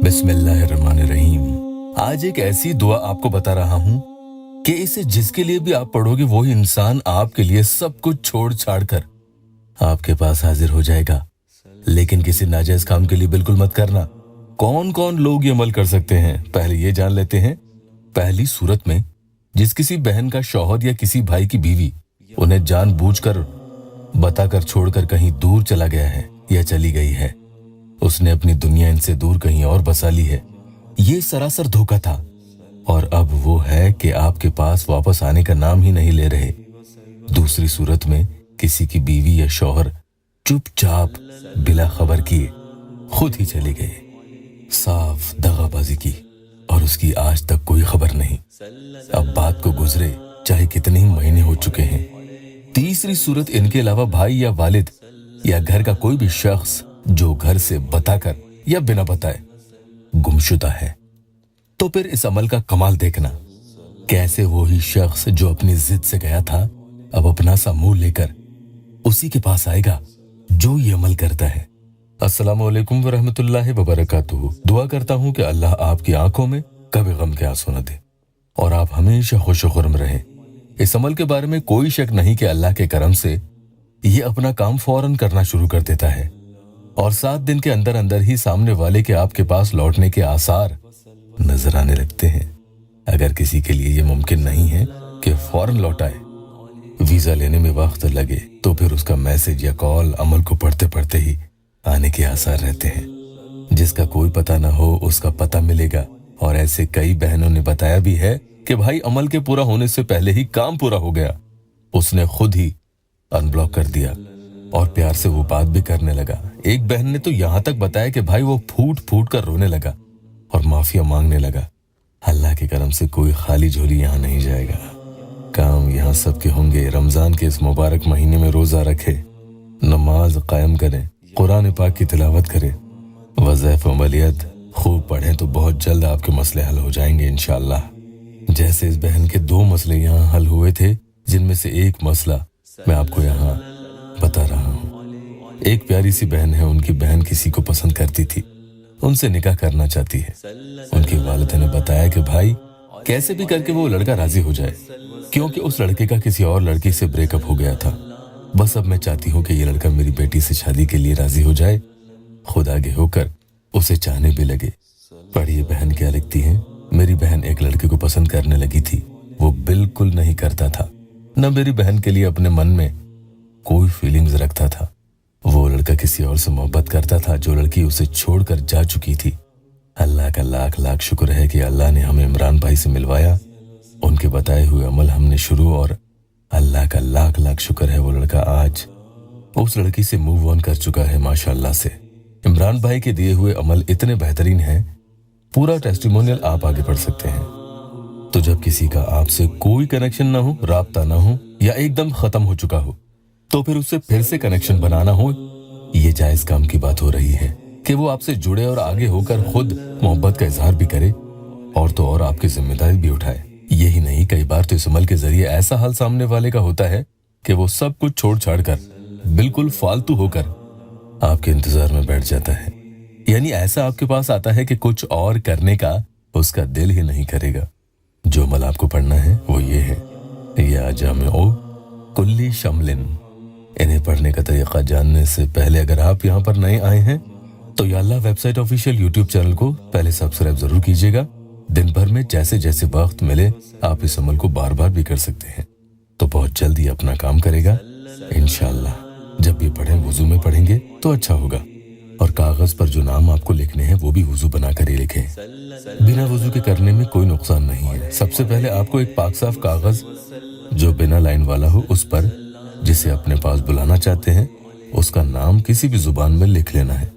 बिस्मिल्लाहिर्रहमानिर्रहीम। आज एक ऐसी दुआ आपको बता रहा हूँ कि इसे जिसके लिए भी आप पढ़ोगे वही इंसान आपके लिए सब कुछ छोड़ छाड़ कर आपके पास हाजिर हो जाएगा। लेकिन किसी नाजायज काम के लिए बिल्कुल मत करना। कौन कौन लोग ये अमल कर सकते हैं, पहले ये जान लेते हैं। पहली सूरत में जिस किसी बहन का शौहर या किसी भाई की बीवी उन्हें जानबूझकर बताकर छोड़कर कहीं दूर चला गया है या चली गई है, उसने अपनी दुनिया इनसे दूर कहीं और बसा ली है, ये सरासर धोखा था और अब वो है कि आपके पास वापस आने का नाम ही नहीं ले रहे। दूसरी सूरत में किसी की बीवी या शौहर चुपचाप बिला खबर किए खुद ही चले गए, साफ दगाबाजी की और उसकी आज तक कोई खबर नहीं। अब बात को गुजरे चाहे कितने ही महीने हो चुके हैं। तीसरी सूरत, इनके अलावा भाई या वालिद या घर का कोई भी शख्स जो घर से बताकर या बिना बताए गुमशुदा है। तो फिर इस अमल का कमाल देखना, कैसे वही शख्स जो अपनी जिद से गया था अब अपना सा मुंह लेकर उसी के पास आएगा जो ये अमल करता है। अस्सलामु अलैकुम वरहमतुल्लाहि वबरकातुहू। दुआ करता हूँ कि अल्लाह आपकी आंखों में कभी गम के आंसू न दे और आप हमेशा खुश खुर्म रहें। इस अमल के बारे में कोई शक नहीं कि अल्लाह के करम से ये अपना काम फौरन करना शुरू कर देता है और 7 दिन के अंदर अंदर ही सामने वाले के आपके पास लौटने के आसार नजर आने लगते हैं। अगर किसी के लिए ये मुमकिन नहीं है कि फौरन लौटाए, वीजा लेने में वक्त लगे, तो फिर उसका मैसेज या कॉल अमल को पढ़ते पढ़ते ही आने के आसार रहते हैं। जिसका कोई पता ना हो उसका पता मिलेगा और ऐसे कई बहनों ने बताया भी है कि भाई अमल के पूरा होने से पहले ही काम पूरा हो गया, उसने खुद ही अनब्लॉक कर दिया और प्यार से वो बात भी करने लगा। एक बहन ने तो यहाँ तक बताया कि भाई वो फूट फूट कर रोने लगा और माफिया मांगने लगा। अल्लाह के करम से कोई खाली झोली यहाँ नहीं जाएगा। काम यहाँ सबके होंगे। रमजान के इस मुबारक महीने में रोजा रखे, नमाज कायम करें, कुरान पाक की तिलावत करें, वज़ीफ़ा अमलियत खूब पढ़ें तो बहुत जल्द आपके मसले हल हो जाएंगे इंशाअल्लाह। जैसे इस बहन के 2 मसले यहाँ हल हुए थे, जिनमें से एक मसला मैं आपको यहाँ बता रहा हूँ। एक प्यारी सी बहन है, उनकी बहन किसी को पसंद करती थी, उनसे निकाह करना चाहती है। उनके वालिद ने बताया कि भाई कैसे भी करके वो लड़का राजी हो जाए, क्योंकि उस लड़के का किसी और लड़की से ब्रेकअप हो गया था। बस अब मैं चाहती हूँ कि ये लड़का मेरी बेटी से शादी के लिए राजी हो जाए, खुद आगे होकर उसे चाहने भी लगे। पढ़िए बहन क्या लिखती है। मेरी बहन एक लड़के को पसंद करने लगी थी, वो बिल्कुल नहीं करता था, न मेरी बहन के लिए अपने मन में कोई फीलिंग्स रखता था। वो लड़का किसी और से मोहब्बत करता था, जो लड़की उसे छोड़कर जा चुकी थी। अल्लाह का लाख लाख शुक्र है कि अल्लाह ने हमें इमरान भाई से मिलवाया। उनके बताए हुए अमल हमने शुरू, और अल्लाह का लाख लाख शुक्र है वो लड़का आज उस लड़की से मूव ऑन कर चुका है माशाअल्लाह से। इमरान भाई के दिए हुए अमल इतने बेहतरीन हैं, पूरा टेस्टिमोनियल आप आगे पढ़ सकते हैं। तो जब किसी का आपसे कोई कनेक्शन ना हो, राब्ता ना हो या एकदम खत्म हो चुका हो, तो फिर उससे फिर से कनेक्शन बनाना हो, ये जायज काम की बात हो रही है कि वो आपसे जुड़े और आगे होकर खुद मोहब्बत का इजहार भी करे और तो और आपकी जिम्मेदारी भी उठाए। यही नहीं, कई बार तो इस अमल के जरिए ऐसा हाल सामने वाले का होता है कि वो सब कुछ छोड़ छाड़ कर बिल्कुल फालतू होकर आपके इंतजार में बैठ जाता है। यानी ऐसा आपके पास आता है कि कुछ और करने का उसका दिल ही नहीं करेगा। जो अमल आपको पढ़ना है वो ये है, या जामिउ कुल्ली शमलिन। इन्हें पढ़ने का तरीका जानने से पहले अगर आप यहाँ पर नए आए हैं तो या अल्लाह वेबसाइट ऑफिशियल यूट्यूब चैनल को पहले सब्सक्राइब जरूर कीजिएगा। दिन भर में जैसे जैसे वक्त मिले आप इस अमल को बार बार भी कर सकते हैं, तो बहुत जल्दी अपना काम करेगा इंशाअल्लाह। जब भी पढ़ें वुजू में पढ़ेंगे तो अच्छा होगा, और कागज पर जो नाम आपको लिखने हैं वो भी वुजू बनाकर ही लिखें। बिना वुजू के करने में कोई नुकसान नहीं है। सबसे पहले आपको एक पाक साफ कागज जो बिना लाइन वाला हो, उस पर जिसे अपने पास बुलाना चाहते हैं उसका नाम किसी भी जुबान में लिख लेना है।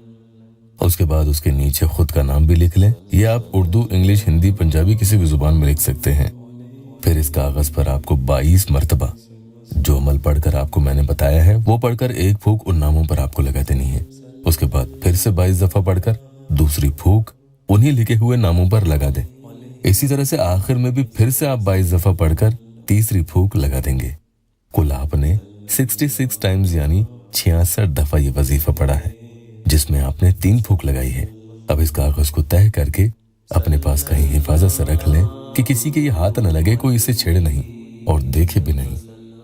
उसके बाद उसके नीचे खुद का नाम भी लिख लें। यह आप उर्दू, इंग्लिश, हिंदी, पंजाबी किसी भी जुबान में लिख सकते हैं। फिर इस कागज पर आपको 22 मरतबा जो अमल पढ़कर आपको मैंने बताया है वो पढ़कर एक फूंक उन नामों पर आपको लगा देनी है। उसके बाद फिर से 22 दफा पढ़कर दूसरी फूंक उन्हीं लिखे हुए नामों पर लगा दें। इसी तरह से आखिर में भी फिर से आप 22 दफा पढ़कर तीसरी फूंक लगा देंगे। कुल आपने 66 टाइम्स यानी 66 दफा ये वजीफा पढ़ा है। जिसमें आपने 3 फूंक लगाई है। अब इस कागज को तय करके अपने पास कहीं हिफाजत से रख लें कि किसी के ये हाथ न लगे, कोई इसे छेड़े नहीं और देखे भी नहीं।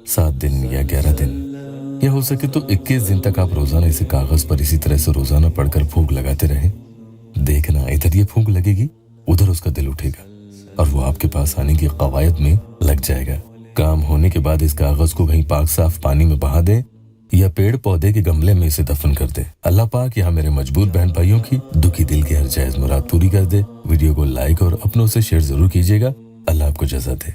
7 दिन या 11 दिन या हो सके तो 21 दिन तक आप रोजाना इसे कागज पर इसी तरह से रोजाना पढ़कर फूंक लगाते रहें। देखना, इधर ये फूंक लगेगी, उधर उसका दिल उठेगा और वो आपके पास आने की कवायद में लग जाएगा। काम होने के बाद इस कागज को कहीं पाक साफ पानी में बहा दें या पेड़ पौधे के गमले में इसे दफन कर दे। अल्लाह पाक यहाँ मेरे मजबूर बहन भाइयों की दुखी दिल की हर जायज मुराद पूरी कर दे। वीडियो को लाइक और अपनों से शेयर जरूर कीजिएगा। अल्लाह आपको जज़ा दे।